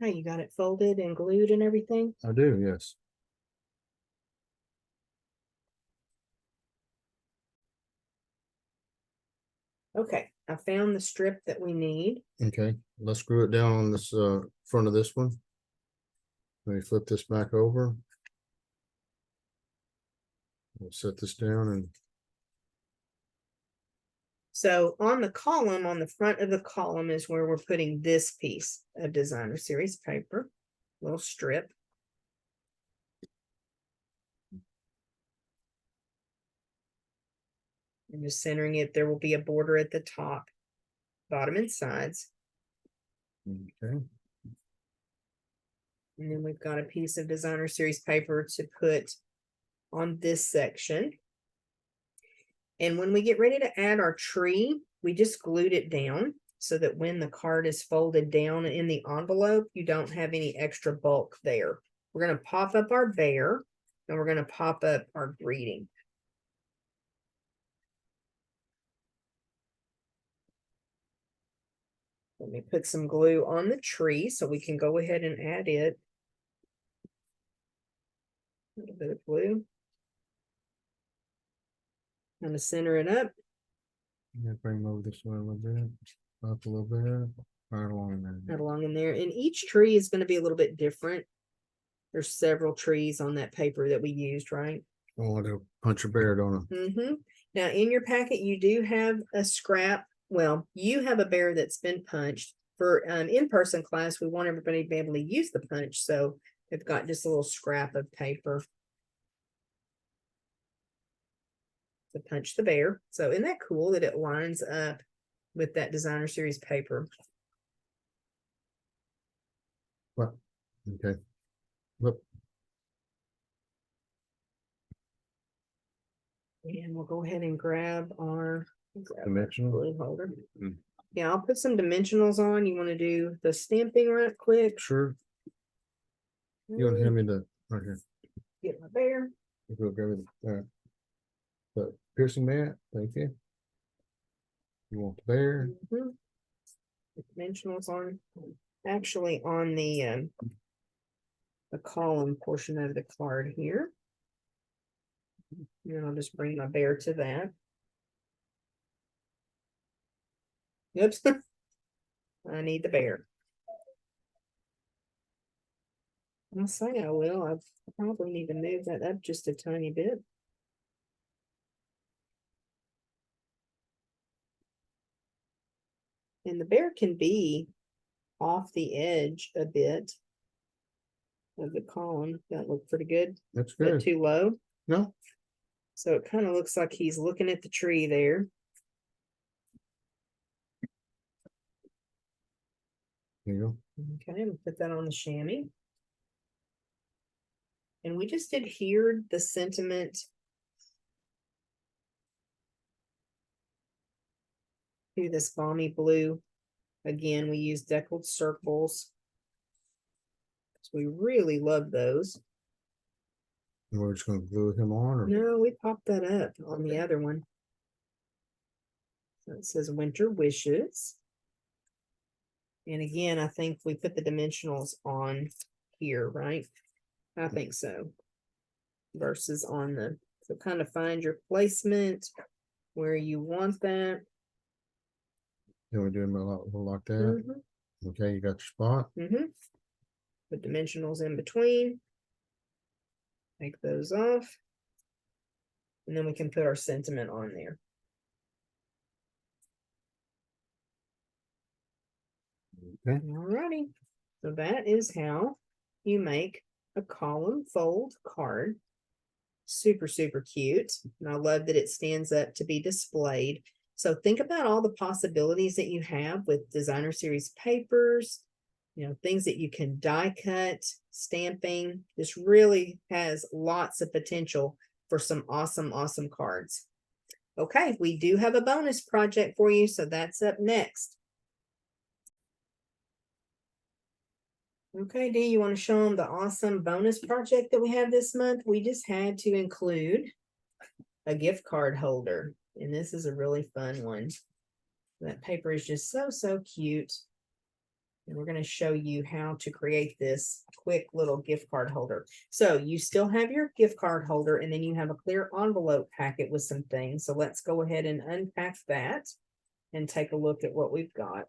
Oh, you got it folded and glued and everything? I do, yes. Okay, I found the strip that we need. Okay, let's screw it down on this front of this one. Let me flip this back over. We'll set this down and So on the column, on the front of the column is where we're putting this piece of designer series paper, little strip. And just centering it, there will be a border at the top, bottom and sides. okay. And then we've got a piece of designer series paper to put on this section. And when we get ready to add our tree, we just glued it down so that when the card is folded down in the envelope, you don't have any extra bulk there. We're going to pop up our bear and we're going to pop up our greeting. Let me put some glue on the tree so we can go ahead and add it. A little bit of glue. I'm going to center it up. Yeah, bring over this way a little bit, up a little bit, right along in there. Right along in there. And each tree is going to be a little bit different. There's several trees on that paper that we used, right? Oh, I do punch a bear, don't I? Now, in your packet, you do have a scrap. Well, you have a bear that's been punched. For in-person class, we want everybody to be able to use the punch. So they've got just a little scrap of paper to punch the bear. So isn't that cool that it lines up with that designer series paper? What? Okay. Look, And we'll go ahead and grab our dimensional. glue holder. Mm. Yeah, I'll put some dimensionals on. You want to do the stamping right quick? Sure. You want to hand me the right here? Get my bear. Go grab it. The piercing mat. Thank you. You want the bear? The dimensionals on, actually on the column portion of the card here. And I'll just bring my bear to that. Oops. I need the bear. I'll say I will. I probably need to move that up just a tiny bit. And the bear can be off the edge a bit of the column. That look pretty good. That's But good. too low. No, So it kind of looks like he's looking at the tree there. there you Okay, we'll put that on the chamois. And we just adhered the sentiment to this balmy blue. Again, we use deckled circles. So we really love those. go. We're just gonna glue him on, or No, we popped that up on the other one. So it says winter wishes. And again, I think we put the dimensionals on here, right? I think so. Versus on the, so kind of find your placement where you want that. then we do him like that. Mhm, Okay, you got your spot. mhm. Put dimensionals in between. Take those off. And then we can put our sentiment on there. Okay. Alrighty. So that is how you make a column fold card. Super, super cute. And I love that it stands up to be displayed. So think about all the possibilities that you have with designer series papers, you know, things that you can die cut, stamping. This really has lots of potential for some awesome, awesome cards. Okay, we do have a bonus project for you, so that's up next. Okay, Dee, you want to show them the awesome bonus project that we have this month? We just had to include a gift card holder, and this is a really fun one. That paper is just so, so cute. And we're going to show you how to create this quick little gift card holder. So you still have your gift card holder, and then you have a clear envelope packet with some things. So let's go ahead and unpack that and take a look at what we've got.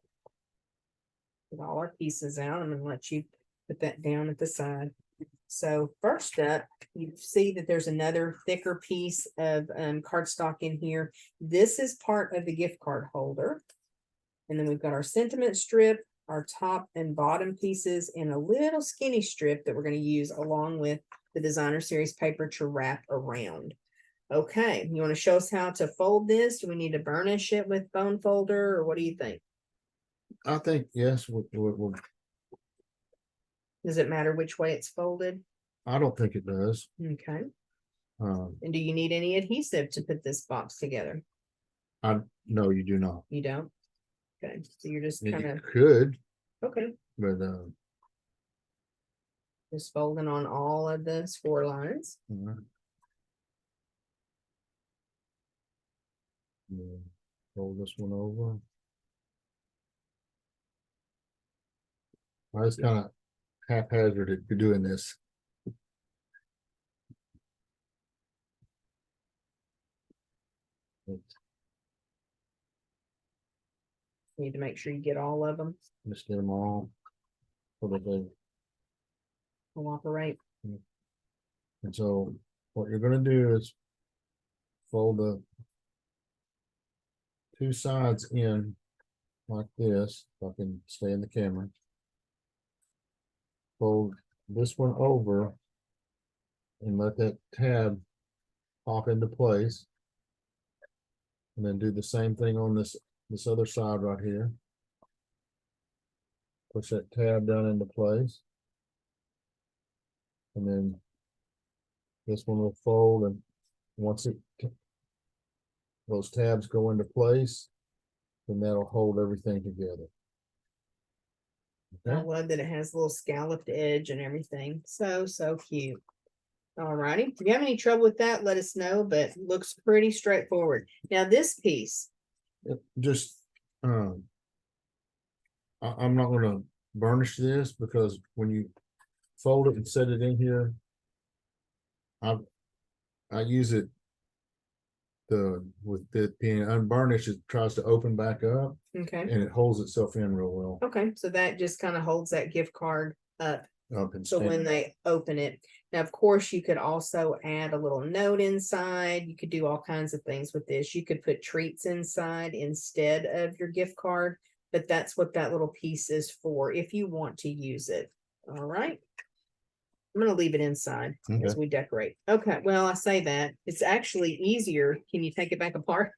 Put all our pieces out. I'm going to let you put that down at the side. So first up, you see that there's another thicker piece of cardstock in here. This is part of the gift card holder. And then we've got our sentiment strip, our top and bottom pieces, and a little skinny strip that we're going to use along with the designer series paper to wrap around. Okay, you want to show us how to fold this? Do we need to burnish it with bone folder, or what do you think? I think, yes, Does it matter which way it's folded? I don't think it does. Okay. Um, And do you need any adhesive to put this box together? no, you do not. You don't? Okay, so you're just You kind of, could, okay, but, just folding on all of the score lines. yeah. Fold this one over. I was kind of haphazard at doing this. Need to make sure you get all of them. Just get them all. So that they, Cooperate. and so what you're gonna do is fold the two sides in like this, if I can stay in the camera. Fold this one over and let that tab pop into place. And then do the same thing on this other side right here. Push that tab down into place. And then this one will fold, and once those tabs go into place, then that'll hold everything together. I Okay. love that it has a little scalloped edge and everything. So, so cute. All righty. If you have any trouble with that, let us know, but looks pretty straightforward. Now this piece, Just, I'm not gonna burnish this, because when you fold it and set it in here, I use it with it being unburnished, it tries to open back up okay, and it holds itself in real well. okay, so that just kind of holds that gift card up. Up and So when stand. they open it, now, of course, you could also add a little note inside. You could do all kinds of things with this. You could put treats inside instead of your gift card, but that's what that little piece is for if you want to use it. All right. I'm going to leave it inside as Okay. we decorate. Okay. Well, I say that it's actually easier. Can you take it back apart?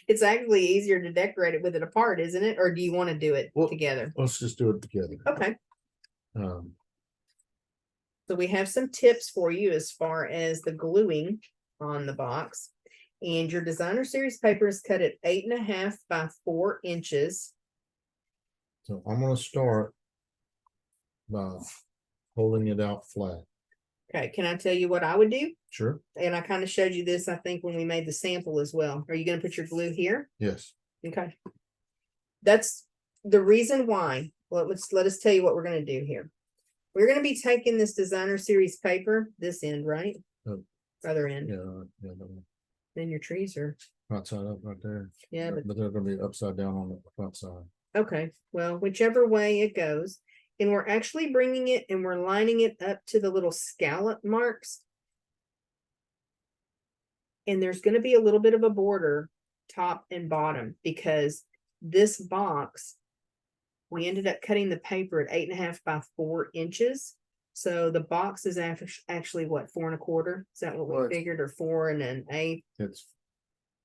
It's actually easier to decorate it with it apart, isn't it? Or do you want to do it together? Let's just do it together. Okay. Um, So we have some tips for you as far as the gluing on the box. And your designer series paper is cut at 8.5 by 4 inches. so I'm gonna start by holding it out flat. Okay, can I tell you what I would do? Sure. And I kind of showed you this, I think, when we made the sample as well. Are you going to put your glue here? Yes. Okay. That's the reason why. Well, let us tell you what we're going to do here. We're going to be taking this designer series paper, this end, right? Oh. Other end. Yeah. Then your trees are, Right side up right there. yeah, But they're gonna be upside down on the front side. okay, well, whichever way it goes, and we're actually bringing it and we're lining it up to the little scallop marks. And there's going to be a little bit of a border top and bottom because this box, we ended up cutting the paper at 8.5 by 4 inches. So the box is actually what, 4 1/4? Is that what we Well, figured, or 4 1/8? It's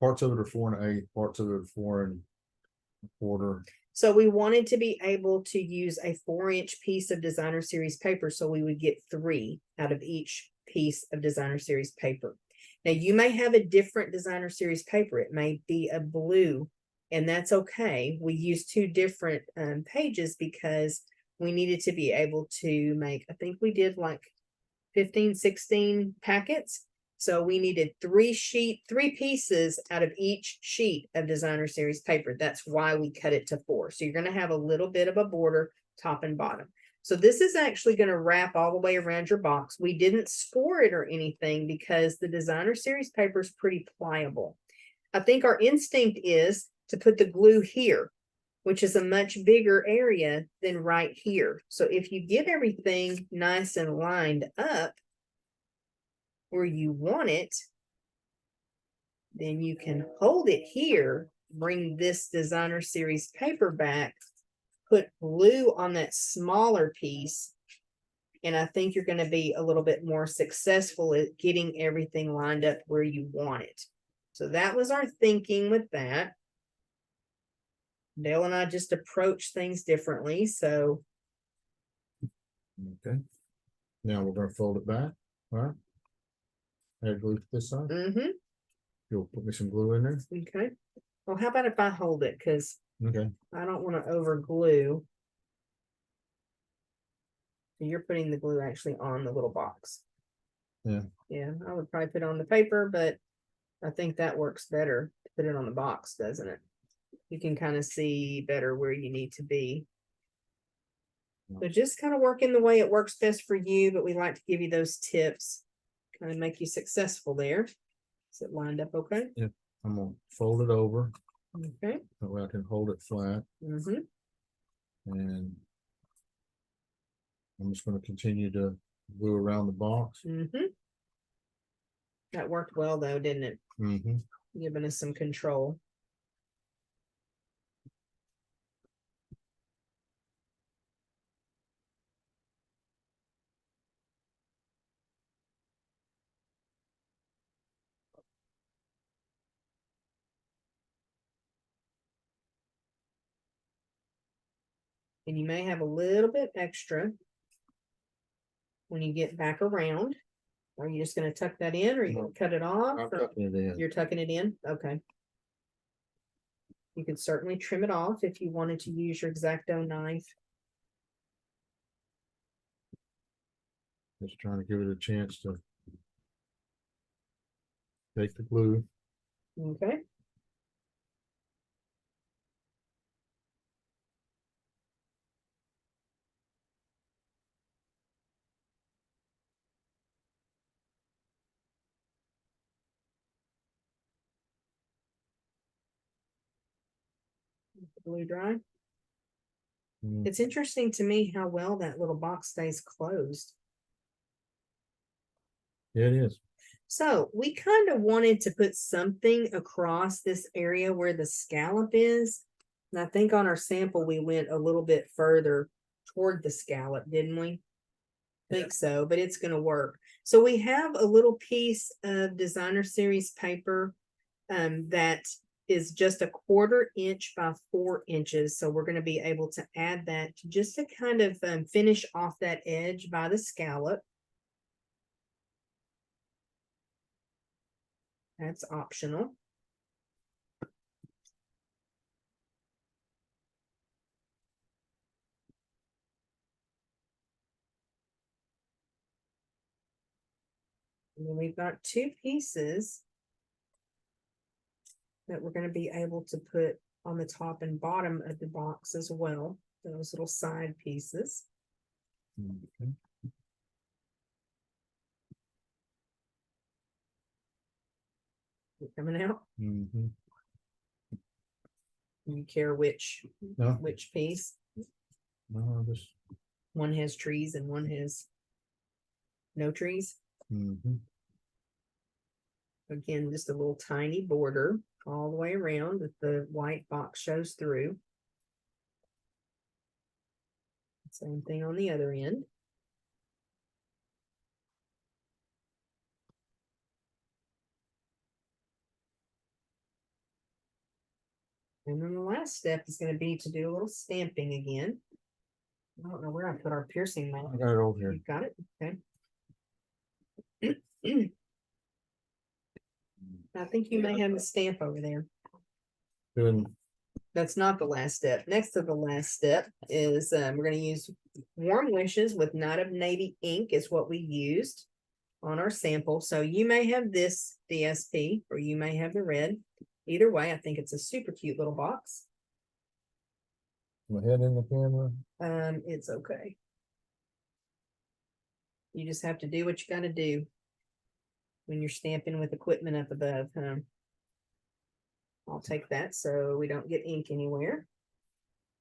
parts of it are 4 1/8, parts of it are 4 1/4. So we wanted to be able to use a 4-inch piece of designer series paper, so we would get 3 out of each piece of designer series paper. Now you may have a different designer series paper. It may be a blue, and that's okay. We used 2 different pages because we needed to be able to make, I think we did like 15, 16 packets. So we needed 3 pieces out of each sheet of designer series paper. That's why we cut it to 4. So you're going to have a little bit of a border top and bottom. So this is actually going to wrap all the way around your box. We didn't score it or anything because the designer series paper is pretty pliable. I think our instinct is to put the glue here, which is a much bigger area than right here. So if you get everything nice and lined up where you want it, then you can hold it here, bring this designer series paper back, put glue on that smaller piece, and I think you're going to be a little bit more successful at getting everything lined up where you want it. So that was our thinking with that. Dale and I just approach things differently. So Okay. Now we're gonna fold it back. All right. Add glue to this side. You'll put me some glue in there. okay. Well, how about if I hold it? Because Okay. I don't want to over glue. So you're putting the glue actually on the little box. Yeah. Yeah, I would probably put it on the paper, but I think that works better to put it on the box, doesn't it? You can kind of see better where you need to be. So just kind of working the way it works best for you, but we like to give you those tips, kind of make you successful there. Is it lined up okay? Yeah. I'm gonna fold it over. Okay. That way I can hold it flat. Mm-hmm. And I'm just gonna continue to glue around the box. Mm-hmm. That worked well though, didn't it? Mm-hmm. Giving us some control. And you may have a little bit extra when you get back around. Are you just going to tuck that in, or you going to cut it off? I'm or- tucking it in. You're tucking it in? Okay. You could certainly trim it off if you wanted to use your X-Acto knife. Just trying to give it a chance to take the glue. Okay. Glue dry. Mm, It's interesting to me how well that little box stays closed. Yeah, it is. So we kind of wanted to put something across this area where the scallop is. And I think on our sample, we went a little bit further toward the scallop, didn't we? Think so, but it's going to work. So we have a little piece of designer series paper that is just a 1/4 inch by 4 inches. So we're going to be able to add that just to kind of finish off that edge by the scallop. That's optional. And then we've got 2 pieces that we're going to be able to put on the top and bottom of the box as well. Those little side pieces. Okay. Coming out. Mm-hmm. You care which No, piece? no, just one has trees and one has no trees. Mhm. Again, just a little tiny border all the way around that the white box shows through. Same thing on the other end. And then the last step is going to be to do a little stamping again. I don't know where I put our piercing I mark. got it over here. You got it? Okay. I think you may have a stamp over there. Doing, That's not the last step. Next to the last step is we're going to use Warm Wishes with Night of Navy ink is what we used on our sample. So you may have this DSP or you may have the red. Either way, I think it's a super cute little box. my head in the camera. It's okay. You just have to do what you got to do when you're stamping with equipment up above. I'll take that so we don't get ink anywhere.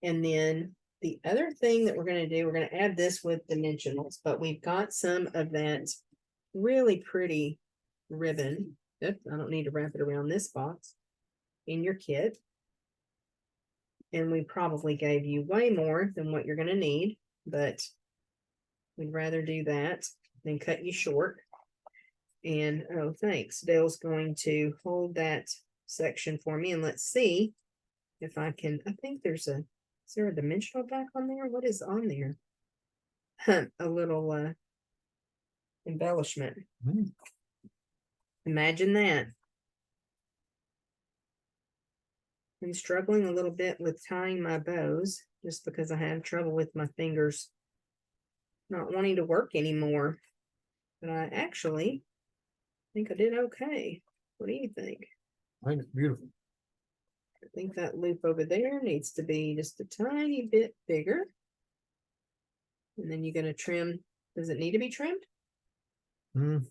And then the other thing that we're going to do, we're going to add this with dimensionals, but we've got some of that really pretty ribbon. Oops, I don't need to wrap it around this box in your kit. And we probably gave you way more than what you're going to need, but we'd rather do that than cut you short. And oh, thanks. Dale's going to hold that section for me, and let's see if I can. I think there's a, is there a dimensional back on there? What is on there? A little embellishment. Hmm. Imagine that. I'm struggling a little bit with tying my bows just because I have trouble with my fingers not wanting to work anymore. But I actually think I did okay. What do you think? I think it's beautiful. I think that loop over there needs to be just a tiny bit bigger. And then you're going to trim. Does it need to be trimmed? We'll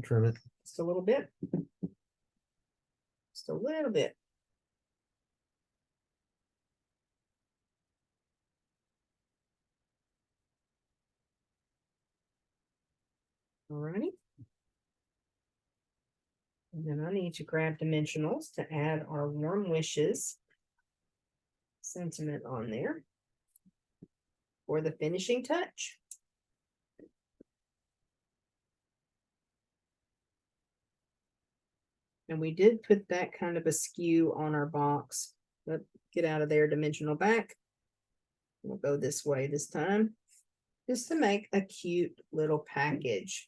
trim it. Just a little bit. Just a little bit. Alrighty. And then I need to grab dimensionals to add our Warm Wishes sentiment on there for the finishing touch. And we did put that kind of a skew on our box. But get out of there, dimensional back. We'll go this way this time, just to make a cute little package.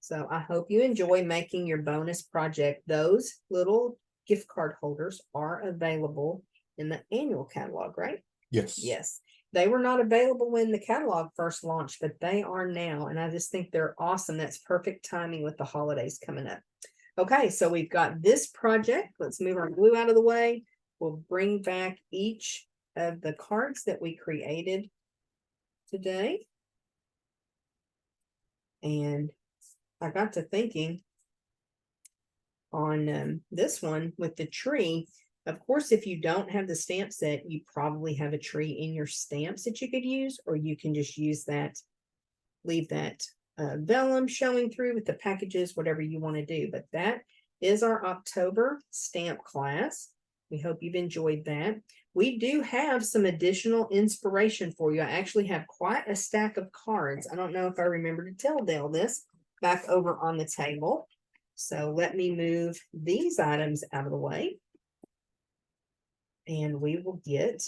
So I hope you enjoy making your bonus project. Those little gift card holders are available in the annual catalog, right? Yes. Yes. They were not available when the catalog first launched, but they are now. And I just think they're awesome. That's perfect timing with the holidays coming up. Okay, so we've got this project. Let's move our glue out of the way. We'll bring back each of the cards that we created today. And I got to thinking on this one with the tree. Of course, if you don't have the stamp set, you probably have a tree in your stamps that you could use, or you can just use that, leave that vellum showing through with the packages, whatever you want to do. But that is our October stamp class. We hope you've enjoyed that. We do have some additional inspiration for you. I actually have quite a stack of cards. I don't know if I remember to tell Dale this back over on the table. So let me move these items out of the way. And we will get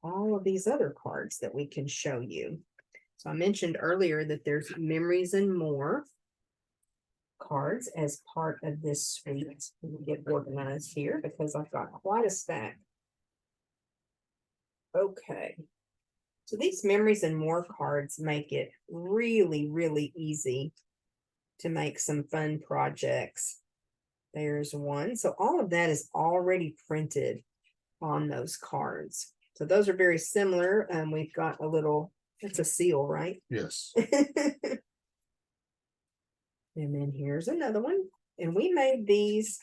all of these other cards that we can show you. So I mentioned earlier that there's Memories and More cards as part of this suite. Let me get organized here because I've got quite a stack. Okay. So these Memories and More cards make it really, really easy to make some fun projects. There's one. So all of that is already printed on those cards. So those are very similar. We've got a little, it's a seal, right? Yes. And then here's another one. And we made these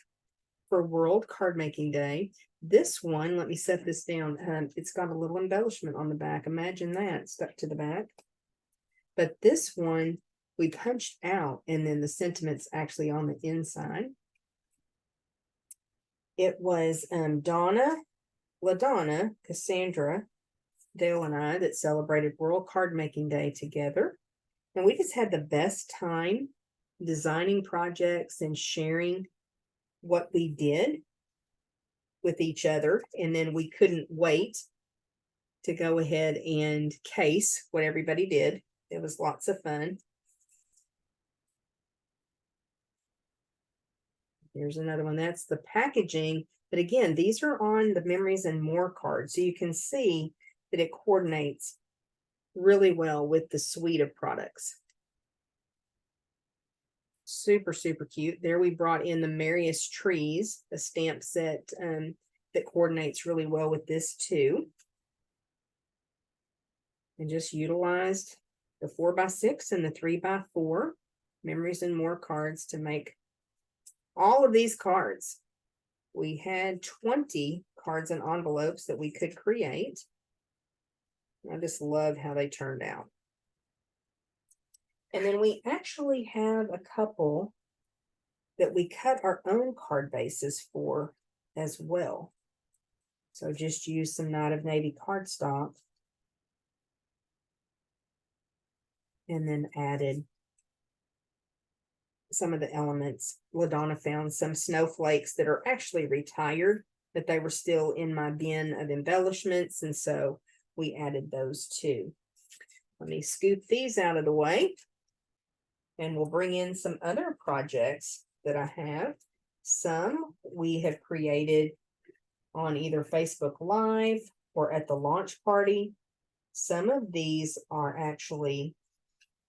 for World Card Making Day. This one, let me set this down. It's got a little embellishment on the back. Imagine that stuck to the back. But this one we punched out, and then the sentiments actually on the inside. It was Donna, LaDonna, Cassandra, Dale, and I that celebrated World Card Making Day together. And we just had the best time designing projects and sharing what we did with each other. And then we couldn't wait to go ahead and case what everybody did. It was lots of fun. Here's another one. That's the packaging. But again, these are on the Memories and More card. So you can see that it coordinates really well with the suite of products. Super, super cute. There we brought in the Merriest Trees, a stamp set that coordinates really well with this too. And just utilized the 4x6 and the 3x4 Memories and More cards to make all of these cards. We had 20 cards and envelopes that we could create. I just love how they turned out. And then we actually have a couple that we cut our own card bases for as well. So just use some Night of Navy cardstock and then added some of the elements. LaDonna found some snowflakes that are actually retired, but they were still in my bin of embellishments, and so we added those too. Let me scoop these out of the way, and we'll bring in some other projects that I have. Some we have created on either Facebook Live or at the launch party. Some of these are actually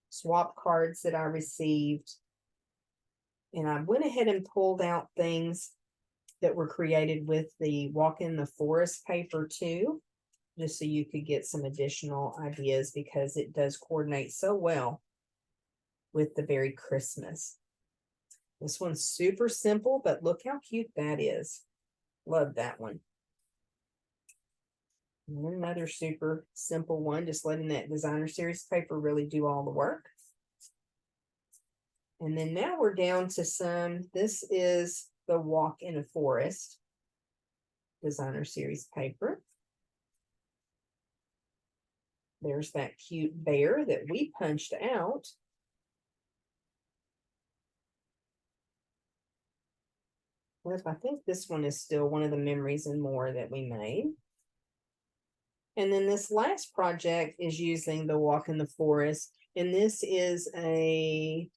swap cards that I received. And I went ahead and pulled out things that were created with the Walk in the Forest paper too, just so you could get some additional ideas, because it does coordinate so well with the Beary Christmas. This one's super simple, but look how cute that is. Love that one. And another super simple one, just letting that designer series paper really do all the work. And then now we're down to some, this is the Walk in a Forest designer series paper. There's that cute bear that we punched out. I think this one is still one of the Memories and More that we made. And then this last project is using the Walk in the Forest. And this is a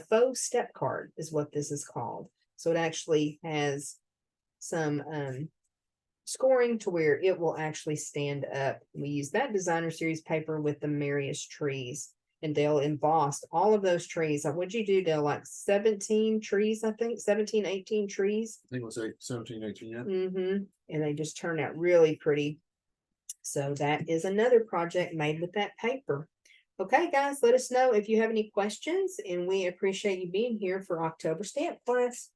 faux step card is what this is called. So it actually has some scoring to where it will actually stand up. We use that designer series paper with the Merriest Trees, and Dale embossed all of those trees. What'd you do, Dale? Like 17 trees, I think, 17, 18 trees. I think it was 17, 18, yeah. And they just turned out really pretty. So that is another project made with that paper. Okay, guys, let us know if you have any questions, and we appreciate you being here for October stamp class.